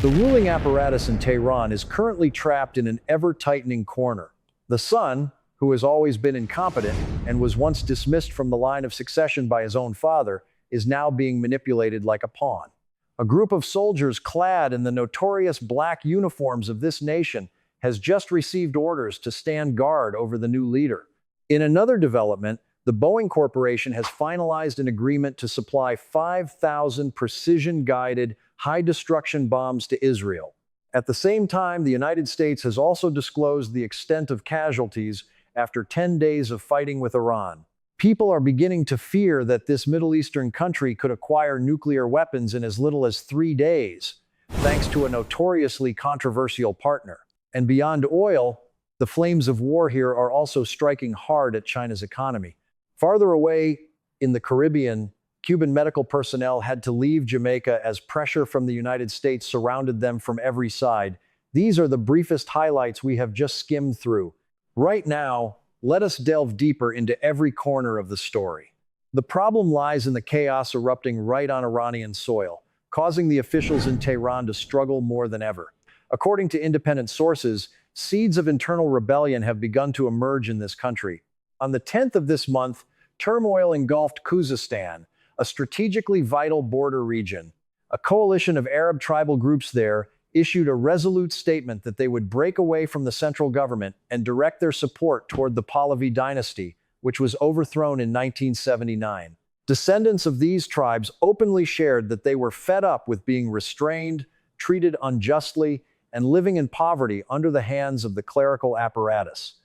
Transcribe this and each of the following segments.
The ruling apparatus in Tehran is currently trapped in an ever-tightening corner. The son, who has always been incompetent and was once dismissed from the line of succession by his own father, is now being manipulated like a pawn. A group of soldiers clad in the notorious black uniforms of this nation has just received orders to stand guard over the new leader. In another development, the Boeing Corporation has finalized an agreement to supply 5,000 precision-guided, high-destruction bombs to Israel. At the same time, the United States has also disclosed the extent of casualties after 10 days of fighting with Iran. People are beginning to fear that this Middle Eastern country could acquire nuclear weapons in as little as 3 days, thanks to a notoriously controversial partner. And beyond oil, the flames of war here are also striking hard at China's economy. Farther away in the Caribbean, Cuban medical personnel had to leave Jamaica as pressure from the United States surrounded them from every side. These are the briefest highlights we have just skimmed through. Right now, let us delve deeper into every corner of the story. The problem lies in the chaos erupting right on Iranian soil, causing the officials in Tehran to struggle more than ever. According to independent sources, seeds of internal rebellion have begun to emerge in this country. On the 10th of this month, turmoil engulfed Khuzestan, a strategically vital border region. A coalition of Arab tribal groups there issued a resolute statement that they would break away from the central government and direct their support toward the Pahlavi dynasty, which was overthrown in 1979. Descendants of these tribes openly shared that they were fed up with being restrained, treated unjustly, and living in poverty under the hands of the clerical apparatus.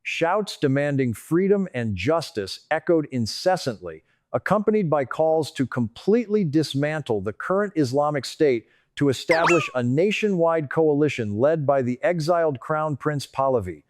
Shouts demanding freedom and justice echoed incessantly, accompanied by calls to completely dismantle the current Islamic State to establish a nationwide coalition led by the exiled Crown Prince Pahlavi.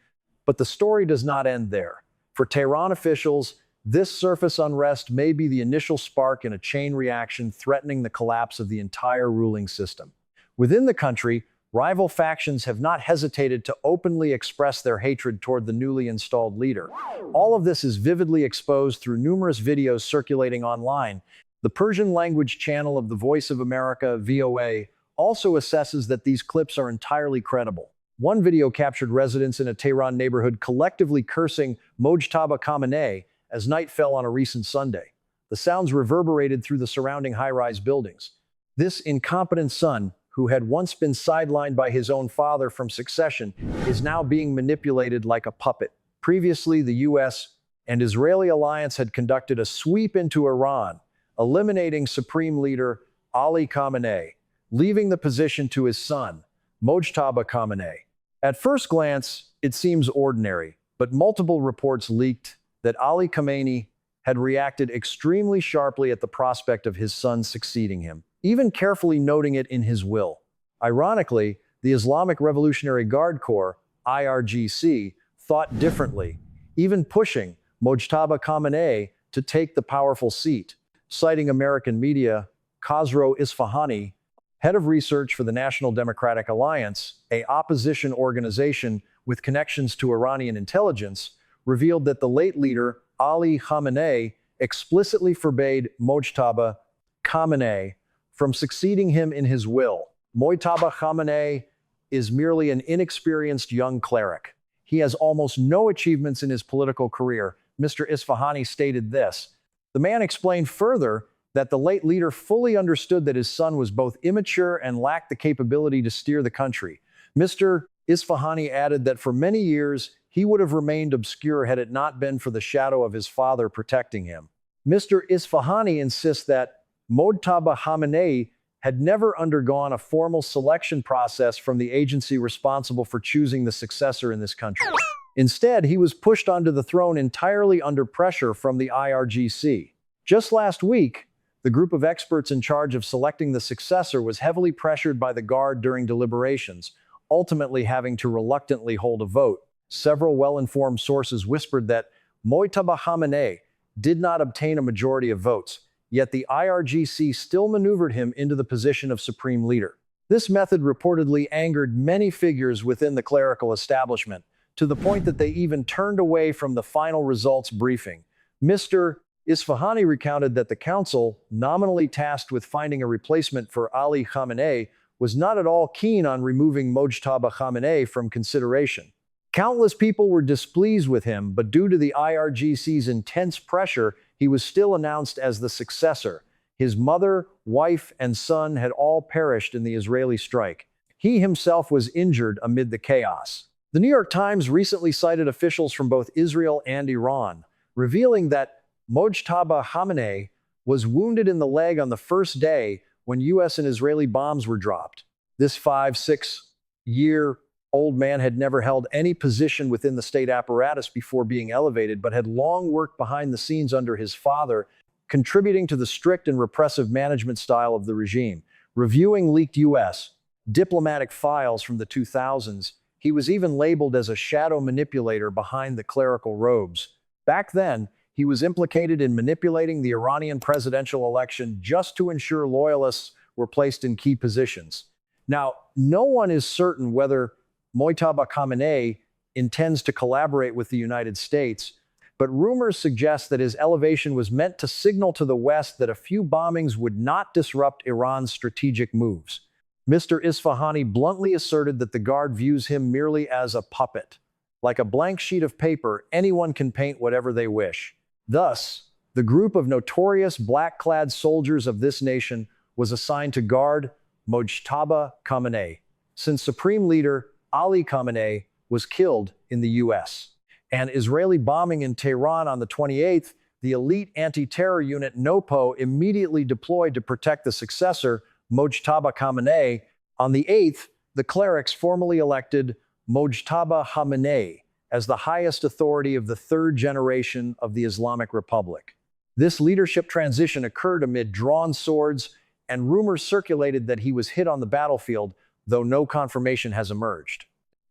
But the story does not end there. For Tehran officials, this surface unrest may be the initial spark in a chain reaction threatening the collapse of the entire ruling system. Within the country, rival factions have not hesitated to openly express their hatred toward the newly installed leader. All of this is vividly exposed through numerous videos circulating online. The Persian language channel of the Voice of America, VOA, also assesses that these clips are entirely credible. One video captured residents in a Tehran neighborhood collectively cursing Mojtaba Khamenei as night fell on a recent Sunday. The sounds reverberated through the surrounding high-rise buildings. This incompetent son, who had once been sidelined by his own father from succession, is now being manipulated like a puppet. Previously, the U.S. and Israeli alliance had conducted a sweep into Iran, eliminating Supreme Leader Ali Khamenei, leaving the position to his son, Mojtaba Khamenei. At first glance, it seems ordinary, but multiple reports leaked that Ali Khamenei had reacted extremely sharply at the prospect of his son succeeding him, even carefully noting it in his will. Ironically, the Islamic Revolutionary Guard Corps, IRGC, thought differently, even pushing Mojtaba Khamenei to take the powerful seat. Citing American media, Khosrow Isfahani, head of research for the National Democratic Alliance, an opposition organization with connections to Iranian intelligence, revealed that the late leader, Ali Khamenei, explicitly forbade Mojtaba Khamenei from succeeding him in his will. Mojtaba Khamenei is merely an inexperienced young cleric. He has almost no achievements in his political career. Mr. Isfahani stated this. The man explained further that the late leader fully understood that his son was both immature and lacked the capability to steer the country. Mr. Isfahani added that for many years, he would have remained obscure had it not been for the shadow of his father protecting him. Mr. Isfahani insists that Mojtaba Khamenei had never undergone a formal selection process from the agency responsible for choosing the successor in this country. Instead, he was pushed onto the throne entirely under pressure from the IRGC. Just last week, the group of experts in charge of selecting the successor was heavily pressured by the Guard during deliberations, ultimately having to reluctantly hold a vote. Several well-informed sources whispered that Mojtaba Khamenei did not obtain a majority of votes, yet the IRGC still maneuvered him into the position of supreme leader. This method reportedly angered many figures within the clerical establishment, to the point that they even turned away from the final results briefing. Mr. Isfahani recounted that the council, nominally tasked with finding a replacement for Ali Khamenei, was not at all keen on removing Mojtaba Khamenei from consideration. Countless people were displeased with him, but due to the IRGC's intense pressure, he was still announced as the successor. His mother, wife, and son had all perished in the Israeli strike. He himself was injured amid the chaos. The New York Times recently cited officials from both Israel and Iran, revealing that Mojtaba Khamenei was wounded in the leg on the first day when U.S. and Israeli bombs were dropped. This 5-6-year-old man had never held any position within the state apparatus before being elevated, but had long worked behind the scenes under his father, contributing to the strict and repressive management style of the regime. Reviewing leaked U.S. diplomatic files from the 2000s, he was even labeled as a shadow manipulator behind the clerical robes. Back then, he was implicated in manipulating the Iranian presidential election just to ensure loyalists were placed in key positions. Now, no one is certain whether Mojtaba Khamenei intends to collaborate with the United States, but rumors suggest that his elevation was meant to signal to the West that a few bombings would not disrupt Iran's strategic moves. Mr. Isfahani bluntly asserted that the Guard views him merely as a puppet. Like a blank sheet of paper, anyone can paint whatever they wish. Thus, the group of notorious black-clad soldiers of this nation was assigned to guard Mojtaba Khamenei, since Supreme Leader Ali Khamenei was killed in the U.S. An Israeli bombing in Tehran on the 28th, the elite anti-terror unit NOPO immediately deployed to protect the successor, Mojtaba Khamenei. On the 8th, the clerics formally elected Mojtaba Khamenei as the highest authority of the third generation of the Islamic Republic. This leadership transition occurred amid drawn swords, and rumors circulated that he was hit on the battlefield, though no confirmation has emerged.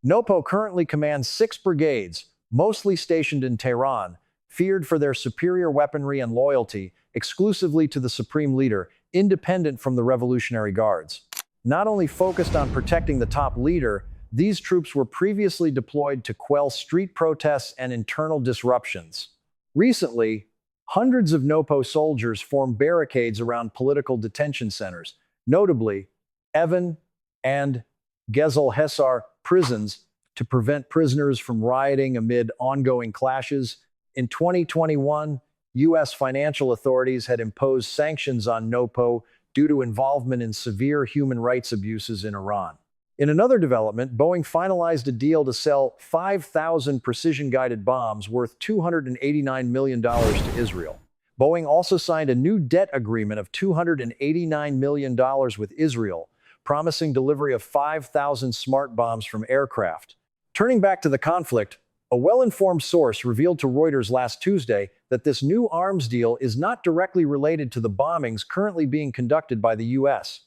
NOPO currently commands 6 brigades, mostly stationed in Tehran, feared for their superior weaponry and loyalty exclusively to the Supreme Leader, independent from the Revolutionary Guards. Not only focused on protecting the top leader, these troops were previously deployed to quell street protests and internal disruptions. Recently, hundreds of NOPO soldiers formed barricades around political detention centers, notably Evin and Gezel Hesar prisons, to prevent prisoners from rioting amid ongoing clashes. In 2021, U.S. financial authorities had imposed sanctions on NOPO due to involvement in severe human rights abuses in Iran. In another development, Boeing finalized a deal to sell 5,000 precision-guided bombs worth $289 million to Israel. Boeing also signed a new debt agreement of $289 million with Israel, promising delivery of 5,000 smart bombs from aircraft. Turning back to the conflict, a well-informed source revealed to Reuters last Tuesday that this new arms deal is not directly related to the bombings currently being conducted by the U.S.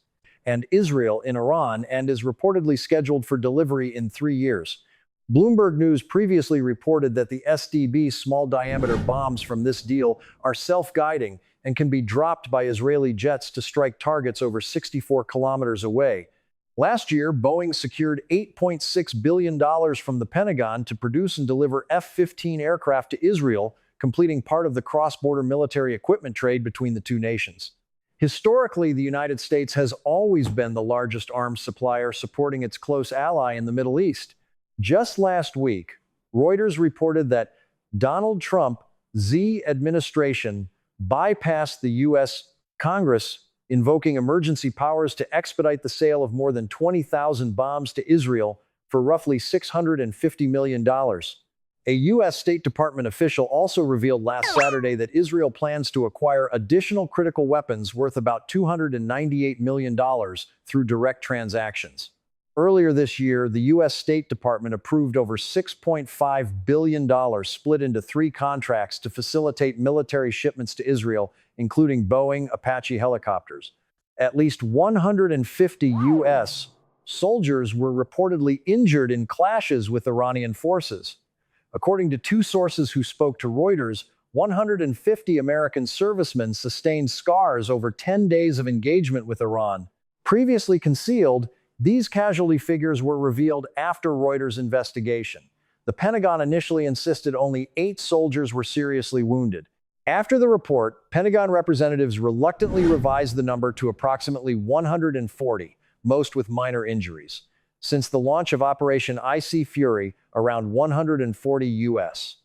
and Israel in Iran, and is reportedly scheduled for delivery in 3 years. Bloomberg News previously reported that the SDB small-diameter bombs from this deal are self-guiding and can be dropped by Israeli jets to strike targets over 64 kilometers away. Last year, Boeing secured $8.6 billion from the Pentagon to produce and deliver F-15 aircraft to Israel, completing part of the cross-border military equipment trade between the two nations. Historically, the United States has always been the largest arms supplier, supporting its close ally in the Middle East. Just last week, Reuters reported that Donald Trump's administration bypassed the U.S. Congress, invoking emergency powers to expedite the sale of more than 20,000 bombs to Israel for roughly $650 million. A U.S. State Department official also revealed last Saturday that Israel plans to acquire additional critical weapons worth about $298 million through direct transactions. Earlier this year, the U.S. State Department approved over $6.5 billion split into 3 contracts to facilitate military shipments to Israel, including Boeing Apache helicopters. At least 150 U.S. soldiers were reportedly injured in clashes with Iranian forces. According to 2 sources who spoke to Reuters, 150 American servicemen sustained scars over 10 days of engagement with Iran. Previously concealed, these casualty figures were revealed after Reuters' investigation. The Pentagon initially insisted only 8 soldiers were seriously wounded. After the report, Pentagon representatives reluctantly revised the number to approximately 140, most with minor injuries. Since the launch of Operation Icy Fury, around 140 U.S.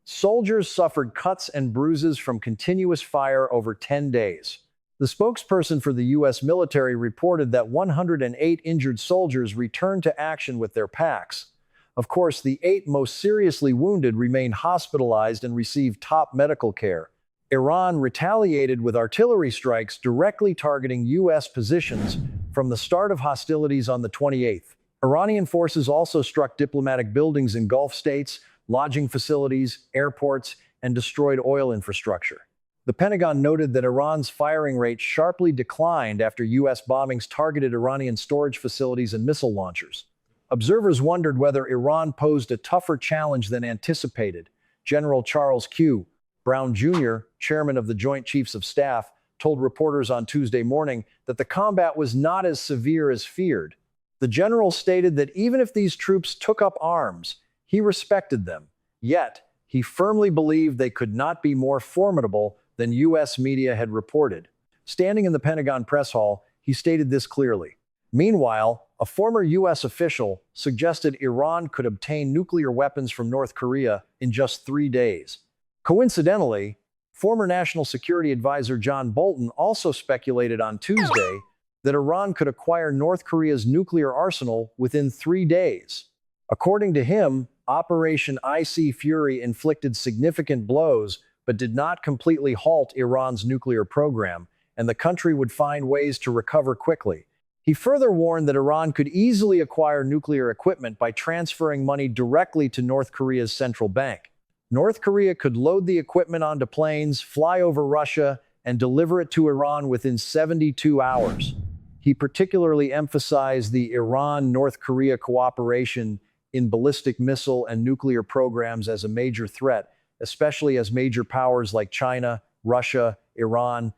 soldiers suffered cuts and bruises from continuous fire over 10 days. The spokesperson for the U.S. military reported that 108 injured soldiers returned to action with their packs. Of course, the 8 most seriously wounded remained hospitalized and received top medical care. Iran retaliated with artillery strikes directly targeting U.S. positions from the start of hostilities on the 28th. Iranian forces also struck diplomatic buildings in Gulf states, lodging facilities, airports, and destroyed oil infrastructure. The Pentagon noted that Iran's firing rate sharply declined after U.S. bombings targeted Iranian storage facilities and missile launchers. Observers wondered whether Iran posed a tougher challenge than anticipated. General Charles Q. Brown Jr., chairman of the Joint Chiefs of Staff, told reporters on Tuesday morning that the combat was not as severe as feared. The general stated that even if these troops took up arms, he respected them. Yet, he firmly believed they could not be more formidable than U.S. media had reported. Standing in the Pentagon press hall, he stated this clearly. Meanwhile, a former U.S. official suggested Iran could obtain nuclear weapons from North Korea in just 3 days. Coincidentally, former National Security Advisor John Bolton also speculated on Tuesday that Iran could acquire North Korea's nuclear arsenal within 3 days. According to him, Operation Icy Fury inflicted significant blows but did not completely halt Iran's nuclear program, and the country would find ways to recover quickly. He further warned that Iran could easily acquire nuclear equipment by transferring money directly to North Korea's central bank. North Korea could load the equipment onto planes, fly over Russia, and deliver it to Iran within 72 hours. He particularly emphasized the Iran-North Korea cooperation in ballistic missile and nuclear programs as a major threat, especially as major powers like China, Russia, Iran,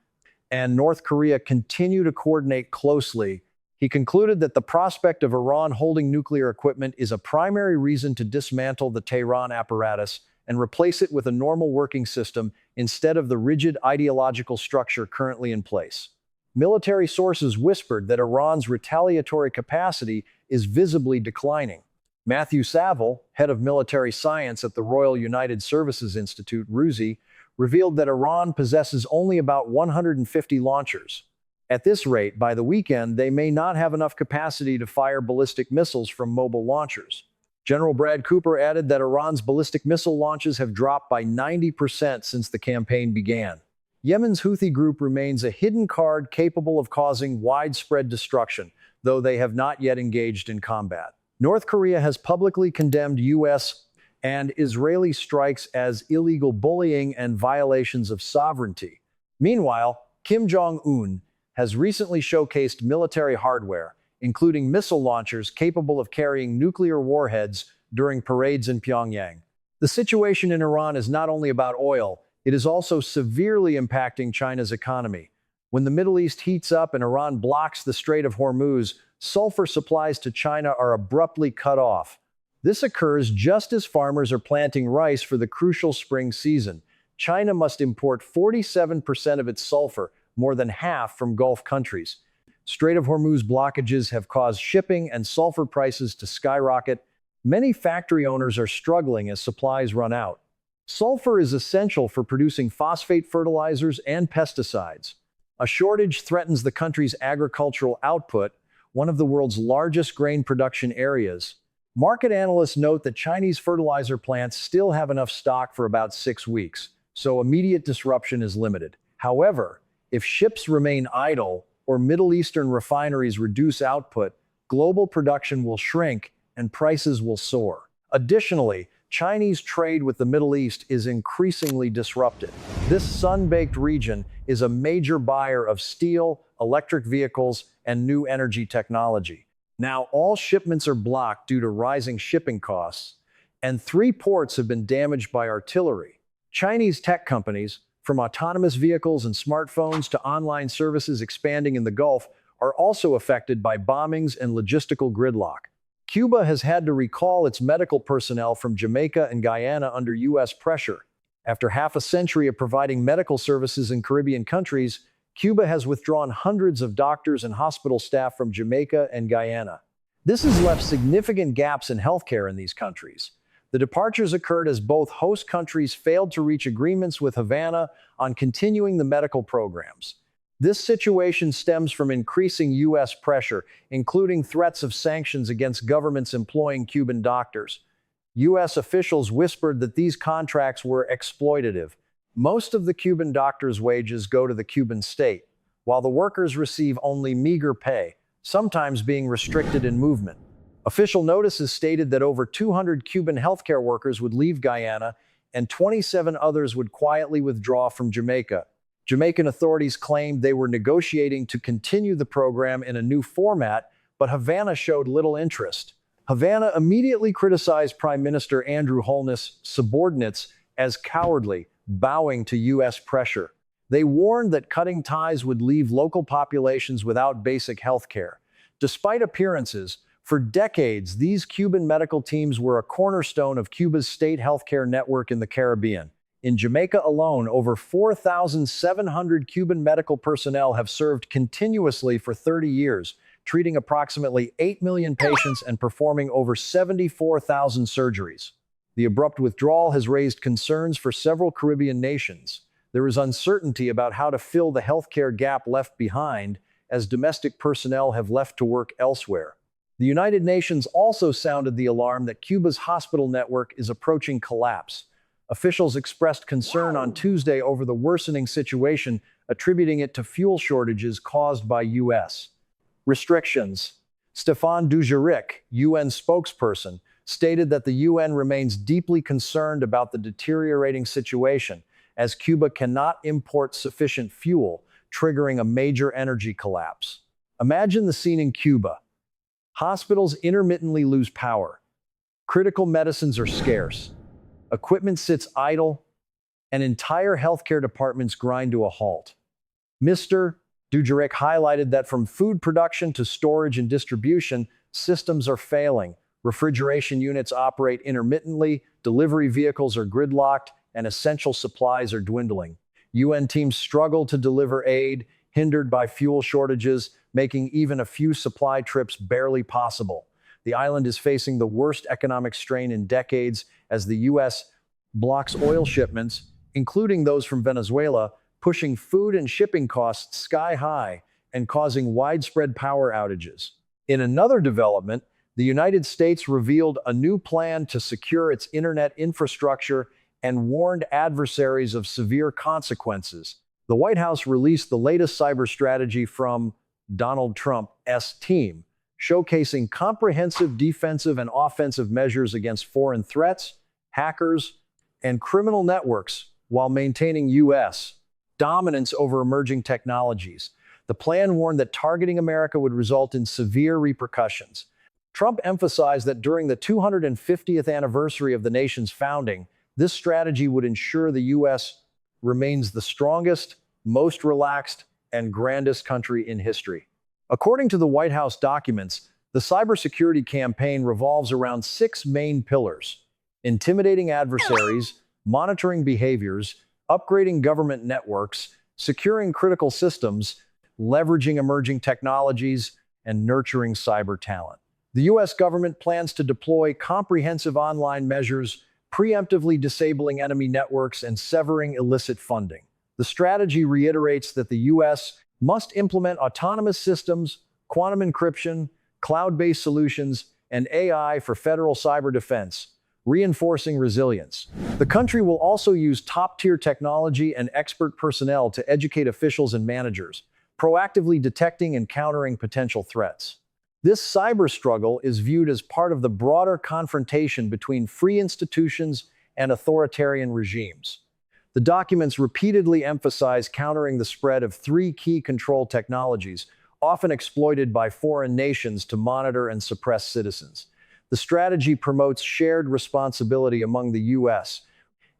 and North Korea continue to coordinate closely. He concluded that the prospect of Iran holding nuclear equipment is a primary reason to dismantle the Tehran apparatus and replace it with a normal working system instead of the rigid ideological structure currently in place. Military sources whispered that Iran's retaliatory capacity is visibly declining. Matthew Saville, head of military science at the Royal United Services Institute, RUSI, revealed that Iran possesses only about 150 launchers. At this rate, by the weekend, they may not have enough capacity to fire ballistic missiles from mobile launchers. General Brad Cooper added that Iran's ballistic missile launches have dropped by 90% since the campaign began. Yemen's Houthi group remains a hidden card capable of causing widespread destruction, though they have not yet engaged in combat. North Korea has publicly condemned U.S. and Israeli strikes as illegal bullying and violations of sovereignty. Meanwhile, Kim Jong-un has recently showcased military hardware, including missile launchers capable of carrying nuclear warheads during parades in Pyongyang. The situation in Iran is not only about oil, it is also severely impacting China's economy. When the Middle East heats up and Iran blocks the Strait of Hormuz, sulfur supplies to China are abruptly cut off. This occurs just as farmers are planting rice for the crucial spring season. China must import 47% of its sulfur, more than half from Gulf countries. Strait of Hormuz blockages have caused shipping and sulfur prices to skyrocket. Many factory owners are struggling as supplies run out. Sulfur is essential for producing phosphate fertilizers and pesticides. A shortage threatens the country's agricultural output, one of the world's largest grain production areas. Market analysts note that Chinese fertilizer plants still have enough stock for about 6 weeks, so immediate disruption is limited. However, if ships remain idle or Middle Eastern refineries reduce output, global production will shrink and prices will soar. Additionally, Chinese trade with the Middle East is increasingly disrupted. This sun-baked region is a major buyer of steel, electric vehicles, and new energy technology. Now, all shipments are blocked due to rising shipping costs, and 3 ports have been damaged by artillery. Chinese tech companies, from autonomous vehicles and smartphones to online services expanding in the Gulf, are also affected by bombings and logistical gridlock. Cuba has had to recall its medical personnel from Jamaica and Guyana under U.S. pressure. After half a century of providing medical services in Caribbean countries, Cuba has withdrawn hundreds of doctors and hospital staff from Jamaica and Guyana. This has left significant gaps in healthcare in these countries. The departures occurred as both host countries failed to reach agreements with Havana on continuing the medical programs. This situation stems from increasing U.S. pressure, including threats of sanctions against governments employing Cuban doctors. U.S. officials whispered that these contracts were exploitative. Most of the Cuban doctors' wages go to the Cuban state, while the workers receive only meager pay, sometimes being restricted in movement. Official notices stated that over 200 Cuban healthcare workers would leave Guyana and 27 others would quietly withdraw from Jamaica. Jamaican authorities claimed they were negotiating to continue the program in a new format, but Havana showed little interest. Havana immediately criticized Prime Minister Andrew Holness' subordinates as cowardly, bowing to U.S. pressure. They warned that cutting ties would leave local populations without basic health care. Despite appearances, for decades, these Cuban medical teams were a cornerstone of Cuba's state healthcare network in the Caribbean. In Jamaica alone, over 4,700 Cuban medical personnel have served continuously for 30 years, treating approximately 8 million patients and performing over 74,000 surgeries. The abrupt withdrawal has raised concerns for several Caribbean nations. There is uncertainty about how to fill the healthcare gap left behind, as domestic personnel have left to work elsewhere. The United Nations also sounded the alarm that Cuba's hospital network is approaching collapse. Officials expressed concern on Tuesday over the worsening situation, attributing it to fuel shortages caused by U.S. restrictions. Stéphane Dujarric, UN spokesperson, stated that the UN remains deeply concerned about the deteriorating situation, as Cuba cannot import sufficient fuel, triggering a major energy collapse. Imagine the scene in Cuba. Hospitals intermittently lose power. Critical medicines are scarce. Equipment sits idle, and entire healthcare departments grind to a halt. Mr. Dujarric highlighted that from food production to storage and distribution, systems are failing. Refrigeration units operate intermittently, delivery vehicles are gridlocked, and essential supplies are dwindling. UN teams struggle to deliver aid, hindered by fuel shortages, making even a few supply trips barely possible. The island is facing the worst economic strain in decades as the U.S. blocks oil shipments, including those from Venezuela, pushing food and shipping costs sky high and causing widespread power outages. In another development, the United States revealed a new plan to secure its internet infrastructure and warned adversaries of severe consequences. The White House released the latest cyber strategy from Donald Trump's team, showcasing comprehensive defensive and offensive measures against foreign threats, hackers, and criminal networks, while maintaining U.S. dominance over emerging technologies. The plan warned that targeting America would result in severe repercussions. Trump emphasized that during the 250th anniversary of the nation's founding, this strategy would ensure the U.S. remains the strongest, most relaxed, and grandest country in history. According to the White House documents, the cybersecurity campaign revolves around 6 main pillars: intimidating adversaries, monitoring behaviors, upgrading government networks, securing critical systems, leveraging emerging technologies, and nurturing cyber talent. The U.S. government plans to deploy comprehensive online measures, preemptively disabling enemy networks and severing illicit funding. The strategy reiterates that the U.S. must implement autonomous systems, quantum encryption, cloud-based solutions, and AI for federal cyber defense, reinforcing resilience. The country will also use top-tier technology and expert personnel to educate officials and managers, proactively detecting and countering potential threats. This cyber struggle is viewed as part of the broader confrontation between free institutions and authoritarian regimes. The documents repeatedly emphasize countering the spread of 3 key control technologies, often exploited by foreign nations to monitor and suppress citizens. The strategy promotes shared responsibility among the U.S.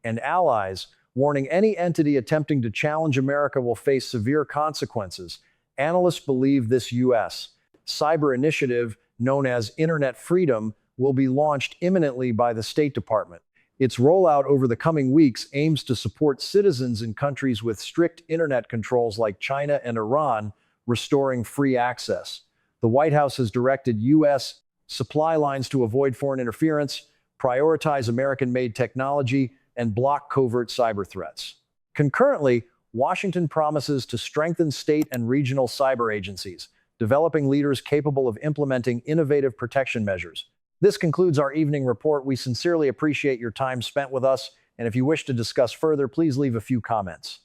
and allies, warning any entity attempting to challenge America will face severe consequences. Analysts believe this U.S. cyber initiative, known as Internet Freedom, will be launched imminently by the State Department. Its rollout over the coming weeks aims to support citizens in countries with strict internet controls like China and Iran, restoring free access. The White House has directed U.S. supply lines to avoid foreign interference, prioritize American-made technology, and block covert cyber threats. Concurrently, Washington promises to strengthen state and regional cyber agencies, developing leaders capable of implementing innovative protection measures. This concludes our evening report. We sincerely appreciate your time spent with us, and if you wish to discuss further, please leave a few comments.